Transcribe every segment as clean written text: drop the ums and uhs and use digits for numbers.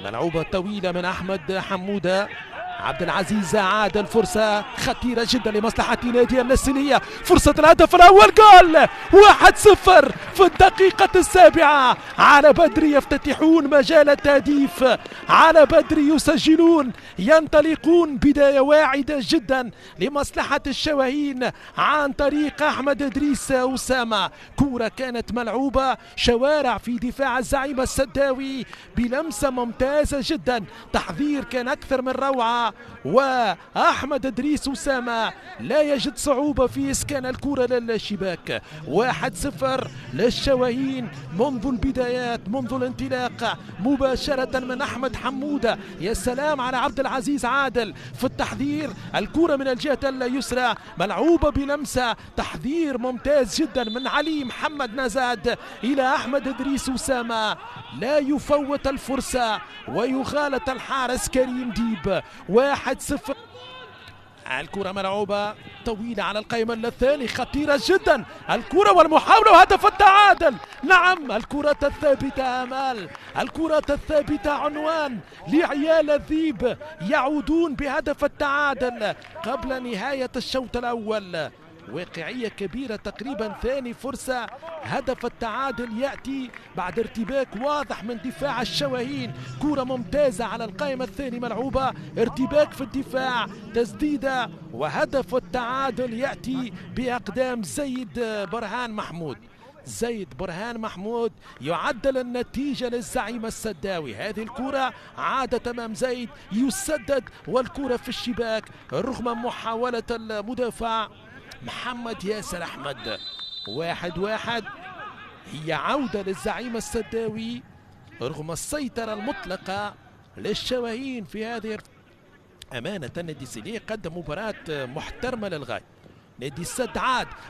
ملعوبة طويلة من أحمد حمودة. عبد العزيز عاد الفرصة خطيرة جدا لمصلحة نادي النسيلية. فرصة الهدف الأول، جول 1-0 في الدقيقة السابعة. على بدر يفتتحون مجال التهديف، على بدر يسجلون، ينطلقون بداية واعدة جدا لمصلحة الشواهين عن طريق أحمد إدريس أسامة. كرة كانت ملعوبة شوارع في دفاع الزعيم السداوي بلمسة ممتازة جدا، تحضير كان أكثر من روعة، وأحمد إدريس أسامة لا يجد صعوبة في إسكان الكرة للشباك. 1-0 للشواهين منذ البدايات، منذ الانطلاق مباشرة من أحمد حمودة. يا سلام على عبد العزيز عادل في التحضير، الكرة من الجهة اليسرى ملعوبة بلمسة، تحضير ممتاز جدا من علي محمد نزاد إلى أحمد إدريس أسامة، لا يفوت الفرصة ويغالط الحارس كريم ديب. 1-0. الكرة ملعوبة طويلة على القائمة الثاني، خطيرة جدا الكرة والمحاولة وهدف التعادل. نعم، الكرة الثابتة آمال، الكرة الثابتة عنوان لعيال الذيب، يعودون بهدف التعادل قبل نهاية الشوط الأول. واقعية كبيرة تقريبا، ثاني فرصة. هدف التعادل يأتي بعد ارتباك واضح من دفاع الشواهين. كرة ممتازة على القائمة الثاني ملعوبة، ارتباك في الدفاع، تسديدة، وهدف التعادل يأتي بأقدام زيد برهان محمود. زيد برهان محمود يعدل النتيجة للزعيم السداوي. هذه الكرة عادت أمام زيد، يسدد والكرة في الشباك رغم محاولة المدافع محمد ياسر أحمد. 1-1. هي عودة للزعيم السداوي رغم السيطرة المطلقة للشواهين في هذه. أمانة نادي سيليه قدم مباراة محترمة للغاية. نادي السد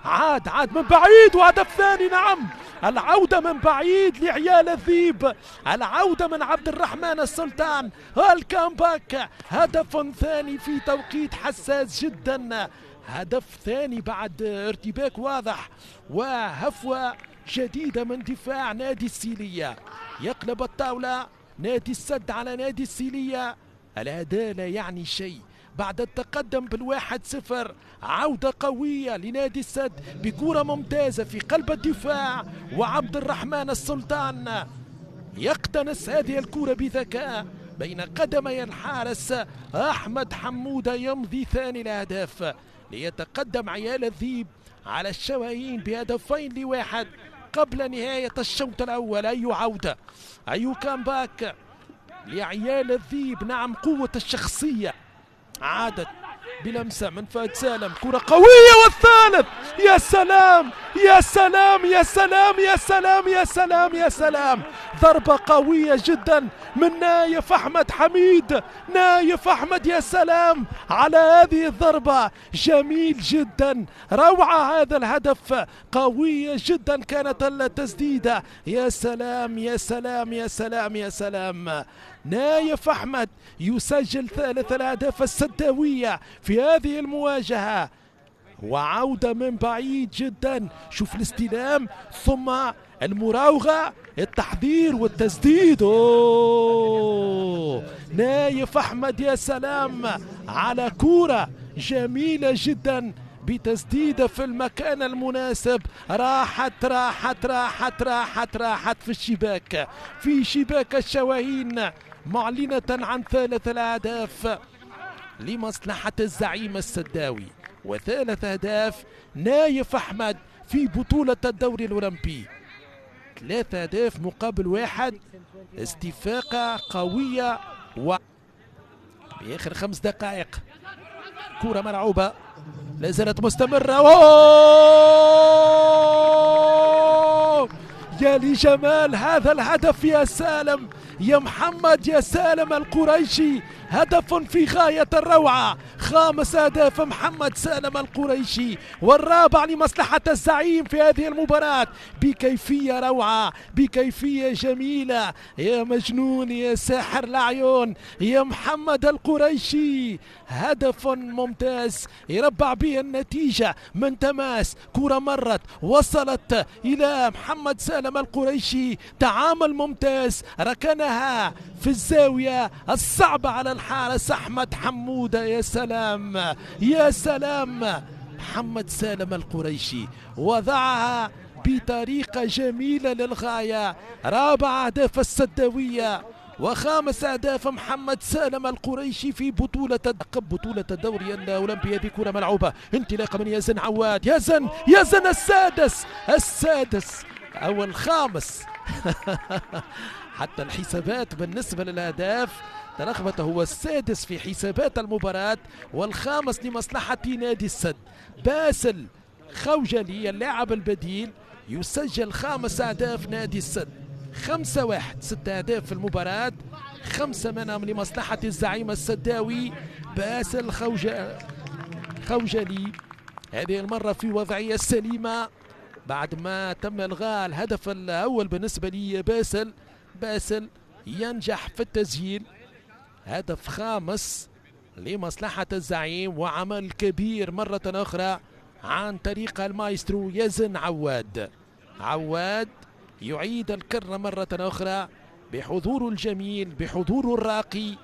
عاد من بعيد وهدف ثاني. نعم، العودة من بعيد لعيال الذيب، العودة من عبد الرحمن السلطان، الكامباك، هدف ثاني في توقيت حساس جدا، هدف ثاني بعد ارتباك واضح وهفوة جديدة من دفاع نادي السيلية. يقلب الطاولة نادي السد على نادي السيلية. الأداء لا يعني شيء بعد التقدم بال1-0. عودة قوية لنادي السد بكرة ممتازة في قلب الدفاع، وعبد الرحمن السلطان يقتنص هذه الكرة بذكاء بين قدمي الحارس أحمد حمودة، يمضي ثاني الأهداف ليتقدم عيال الذيب على الشواهين ب2-1 قبل نهاية الشوط الأول. أي عودة، أي كامباك لعيال الذيب. نعم، قوة الشخصية عادت بلمسة من فهد سالم، كرة قوية والثالث. يا سلام يا سلام يا سلام يا سلام يا سلام يا سلام، ضربة قوية جدا من نايف أحمد حميد. نايف أحمد، يا سلام على هذه الضربة، جميل جدا، روعة هذا الهدف، قوية جدا كانت التسديدة. يا سلام يا سلام يا سلام يا سلام. نايف أحمد يسجل ثالث الأهداف السداوية في هذه المواجهة، وعودة من بعيد جدا. شوف الاستلام ثم المراوغة، التحضير والتسديد. نايف أحمد، يا سلام على كرة جميلة جدا بتسديدة في المكان المناسب، راحت راحت راحت راحت راحت في الشباك، في شباك الشواهين، معلنة عن ثالث الأهداف لمصلحة الزعيم السداوي. وثالث أهداف نايف أحمد في بطولة الدوري الأولمبي. 3 أهداف مقابل 1، استفاقة قوية. في آخر 5 دقائق كرة ملعوبة لا زالت مستمرة. يا لجمال هذا الهدف، يا سالم يا محمد، يا سالم القريشي، هدف في غاية الروعة. 5 أهداف محمد سالم القريشي، والرابع لمصلحة الزعيم في هذه المباراة بكيفية روعة، بكيفية جميلة. يا مجنون يا ساحر العيون يا محمد القريشي، هدف ممتاز يربع به النتيجة من تماس. كرة مرت وصلت إلى محمد سالم القريشي، تعامل ممتاز، ركنها رماها في الزاوية الصعبة على الحارس أحمد حمودة. يا سلام يا سلام، محمد سالم القريشي وضعها بطريقة جميلة للغاية. رابع أهداف السداوية وخامس أهداف محمد سالم القريشي في بطولة الدوري الأولمبي. هذه كرة ملعوبة، انطلاقة من يزن عواد. يزن السادس أو الخامس حتى الحسابات بالنسبة للأهداف تلخبط، هو السادس في حسابات المباراة والخامس لمصلحة نادي السد. باسل خوجلي اللاعب البديل يسجل 5 أهداف نادي السد، 5-1، 6 أهداف في المباراة، 5 منهم لمصلحة الزعيم السداوي باسل خوجلي. هذه المرة في وضعية سليمة بعد ما تم إلغاء الهدف الأول بالنسبة لي. باسل ينجح في التسجيل، هدف خامس لمصلحة الزعيم، وعمل كبير مرة أخرى عن طريق المايسترو يزن عواد يعيد الكرة مرة أخرى بحضوره الجميل، بحضوره الراقي،